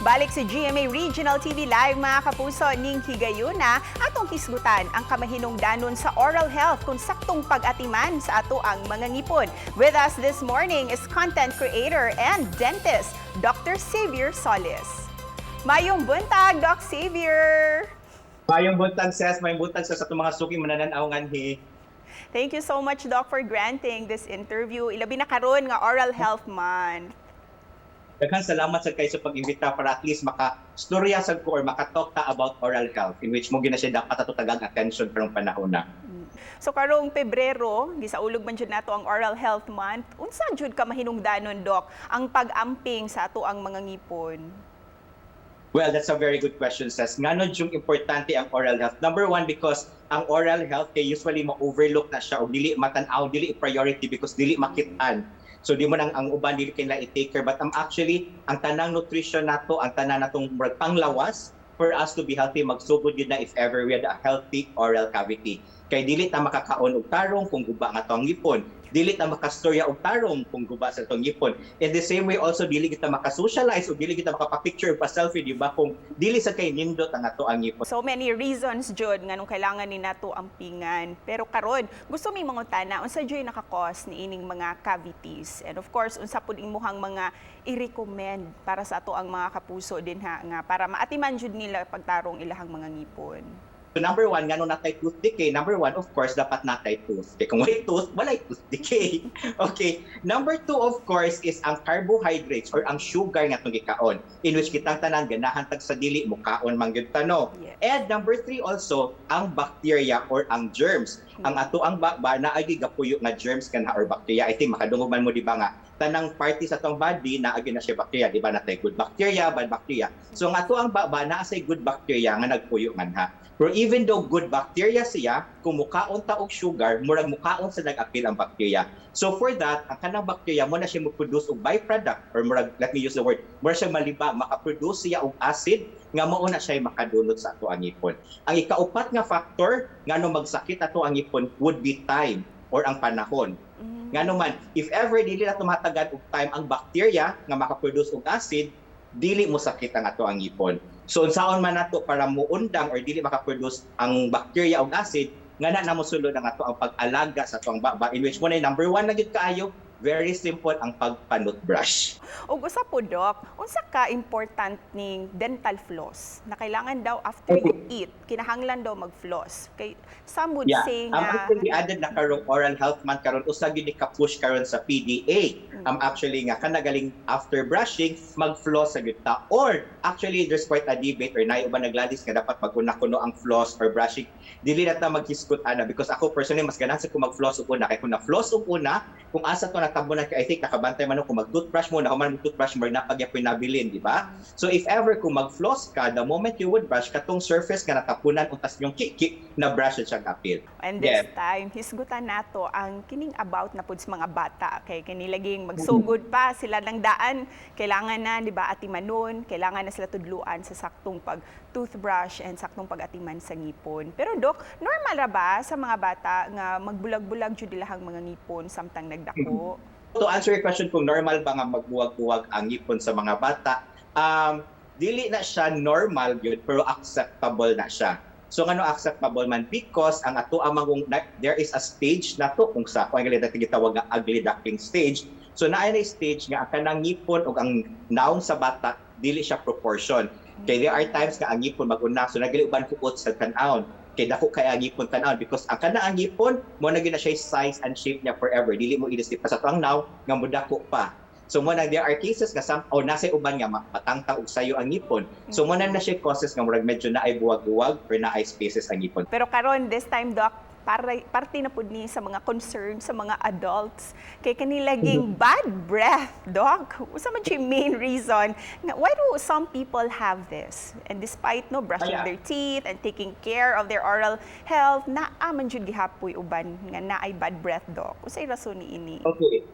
Balik si GMA Regional TV Live mga kapuso ning higayuna atong hisgutan ang kamahinungdanon sa oral health kung saktong pag-atiman sa ato ang mga ngipon. With us this morning is content creator and dentist Dr. Xavier Solis. Mayong buntag, Doc Xavier! Mayong buntag, Ses. Mayong buntag sa itong mga suki manananaw nganhi. Thank you so much, Doc, for granting this interview. Ilabi na karon nga Oral Health Month. Daghang salamat sa kayo sa pag-imbita para at least maka-storya sa ko or maka-talk ta about oral health in which mo gina siya dapat atutagang attention karong panahon na. So karong Pebrero, gisaulog man jud nato ang Oral Health Month. Unsa jud ka mahinungdanon, Doc, ang pag-amping sa ato ang mga ngipon? Well, that's a very good question, Ses. Ngano yung importante ang oral health? Number one, because ang oral health kay usually ma-overlook na siya o dili matanaw, dili priority because dili makitaan. So di mo nang ang uban dili kinla i-take care, but actually ang tanang nutrition nato, ang tanan natong panglawas for us to be healthy, magsugod yun na if ever we had a healthy oral cavity. Kay dili ta makakaon og tarong kung guba nga tong ngipon. Dili ta makastorya og tarong kung guba sa tong ngipon. In the same way also dili kita makasocialize o dili kita makapicture pa selfie, di ba, kung dili sa kay nindot ang ato ang ngipon. So many reasons jud nganong kailangan ni nato ampingan. Pero karon, gusto mi mangutana unsa jud naka-cause ni ining mga cavities? And of course, unsa pud imuhang mga i-recommend para sa ato ang mga kapuso din ha nga para maatiman jud nila pagtarong ilahang mga ngipon. So number one, ngano natay tooth decay? Number one, of course, dapat natay tooth. Kaya kung walay tooth, walay tooth decay. Okay. Number two, of course, is ang carbohydrates or ang sugar nga itong ikaon. In which kitang tanan, ganahan tag sa dili, mukaon mangyud tano. Yes. And number three also, ang bacteria or ang germs. Ang ato ang ba na ay gapuyo nga germs kanha or bacteria. I think makadungog man mo di ba nga tanang party sa tong body na agi na siya bacteria, di ba, natay good bacteria, bad bacteria. So ang ato ang ba na say good bacteria nga nagpuyo man ha. Pero even though good bacteria siya, kung mukaon ta og sugar, murag mukaon sa nag-apil ang bacteria. So for that, ang kanang bacteria mo na siya mo-produce og byproduct or murag, let me use the word, murag siya maliba, maka-produce siya og acid nga mao na siya makadunot sa ato ang ngipon. Ang ikaupat nga factor ngano magsakit ato ang ngipon would be time or ang panahon. Ngano man, if ever dili na tumatagan og time ang bacteria nga maka-produce og acid, dili mo sakit ang ato ang ngipon. So unsaon man nato para muundang or dili maka-produce ang bacteria og acid, nga na mosulod ang ato ang pag-alaga sa atong baba, in which mo na number one na gid kaayo, very simple ang pagpanutbrush. Ug usa po, Doc, unsa ka important ning dental floss na kailangan daw after you eat, kinahanglan daw mag-floss. Kay some would say nga actually added na karong oral health man karon usa gyud ni ka-push karon sa PDA. Actually nga kanagaling after brushing mag-floss sa gyud ta, or actually there's quite a debate or naay uban nagladis nga dapat mag-una kuno ang floss or brushing. Dili na ta maghiskot ana because ako personally mas ganahan sa ko mag-floss ug una kay kung na-floss ug una, kung asa to natabo na I think nakabantay man kung mag-toothbrush mo na human mag-toothbrush mo na pagyapoy nabilin, di ba? So if ever kung mag-floss ka, the moment you would brush katong surface nga natapunan utas yung kiki na brush siya kapil. And this time, hisgutan nato ang kining about na pud sa mga bata. Kay kinilaging magsugod pa sila ng daan. Kailangan na, di ba, atimanon. Kailangan na sila tudluan sa saktong pag-toothbrush and saktong pag-atiman sa ngipon. Pero Doc, normal ra ba sa mga bata nga magbulag-bulag jud ilahang mga ngipon samtang nagdako? To answer your question kung normal ba nga magbuwag-buwag ang ngipon sa mga bata, dili na siya normal yun, pero acceptable na siya. So ngano acceptable man because ang ato amang there is a stage na to kung sa kung ang gitawag nga ugly duckling stage. So naay na stage nga ang kanang ngipon o ang naong sa bata dili siya proportion. Kay there are times nga ang ngipon mag-una so nagali uban kuot sa tan-aon. Kay dako kay ang ngipon tan-aon because ang kanang ngipon mo na gyud na siya size and shape niya forever. Dili mo ilisip pa sa tuang naw nga modako pa. So mo na there are cases nga nasay uban nga matangtang og sayo ang ngipon. So mo na siya causes nga murag medyo na ay buwag-buwag or na ay spaces ang ngipon. Pero karon this time, Doc, parte na pud ni sa mga concern sa mga adults kay kanilaging bad breath, Doc. Usa man siya main reason nga why do some people have this? And despite no brushing their teeth and taking care of their oral health, naa man jud gihapoy uban nga naay bad breath, Doc. Unsay rason niini? Okay.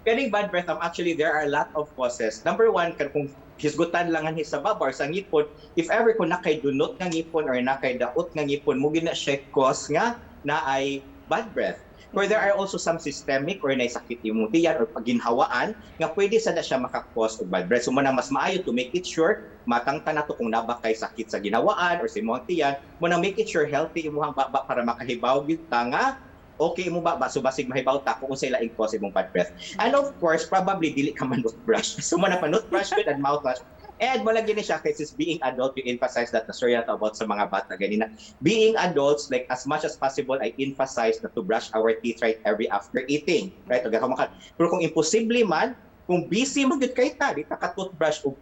Kaning bad breath, actually there are a lot of causes. Number one, kung hisgutan lang ang sa baba or sa ngipon, if ever kung nakay dunot ng ngipon or nakay daot ng ngipon, mo gina siya cause nga na ay bad breath. Or there are also some systemic or naisakit imong tiyan or paginhawaan nga pwede sana siya makakos og bad breath. So man mas maayo to make it sure matangtan nato kung naba kay sakit sa ginawaan or sa imong tiyan, mo na make it sure healthy imong baba para makahibaw gyud ta nga okay mo ba so basig mahibaw ta kung unsay laing cause imong bad breath. And of course, probably dili ka man toothbrush. So man pa toothbrush good and mouthwash. And wala gini siya kasi being adult, we emphasize that na story nato about sa mga bata ganina. Being adults, like as much as possible, I emphasize na to brush our teeth right every after eating. Right? Pero kung imposible man, kung busy mo gyud kay ta, di ta ka toothbrush og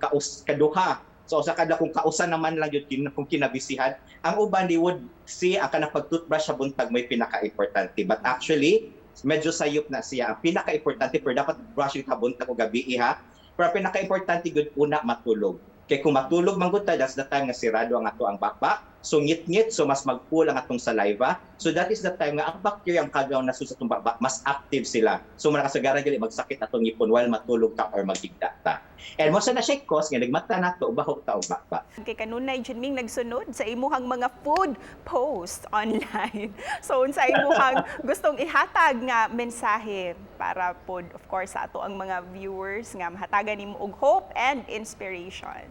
kaduha. So sa kada kung kausan naman lang yun kung kinabisihan, ang uban they would see ang kanang pag-toothbrush sa buntag may pinaka-importante. But actually, medyo sayop na siya. Ang pinaka-importante pero dapat brushing ka buntag o gabi ha. Pero ang pinaka-importante gud una matulog. Kay kung matulog man gud ta, that's the time nga sirado ang ato ang bakbak. So ngit-ngit, so mas magpull ang atong saliva. So that is the time nga ang bacteria ang kagaw na sa atong bakbak, mas active sila. So makasagaran gali magsakit atong ngipon while matulog ta or magigda ta. And mo sa na siya cause nga nagmata nato ubahog ta og bakbak. Kay kanunay jud ming nagsunod sa imuhang mga food post online. So unsa imuhang gustong ihatag nga mensahe para pod of course sa ato ang mga viewers nga mahatagan nimo og hope and inspiration.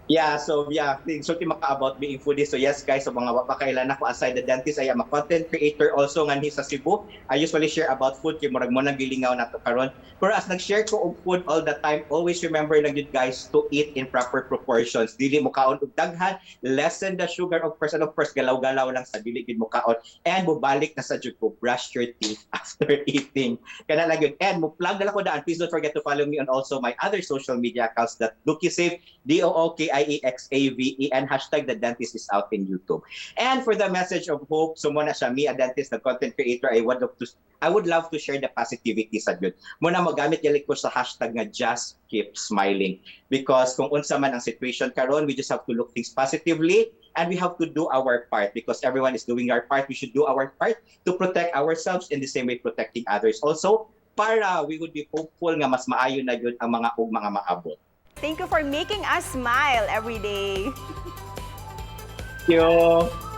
Yeah, so maka-about being foodie. So yes guys, so mga wapakailan ako aside the dentist, I am a content creator also nganhi sa Cebu. I usually share about food kay murag mo nang gilingaw nato karon. Pero as nag-share ko og food all the time, always remember lang yun guys to eat in proper proportions. Dili mo kaon og daghan, lessen the sugar of course galaw-galaw lang sa dili gid mo kaon. And mubalik na sa jud ko, brush your teeth after eating. Kana lang yun. And mo plug na lang ko daan. Please don't forget to follow me on also my other social media accounts that DookieSave, DOOKIEXAVE, and hashtag the dentist is out in YouTube. And for the message of hope, so muna siya, me a dentist, the content creator, I would love to share the positivity sa yun. Muna magamit yung ko sa hashtag nga just keep smiling. Because kung unsa man ang situation karon, we just have to look things positively and we have to do our part because everyone is doing our part. We should do our part to protect ourselves in the same way protecting others. Also, para we would be hopeful nga mas maayo na yun ang mga maabot. Thank you for making us smile every day. Thank you.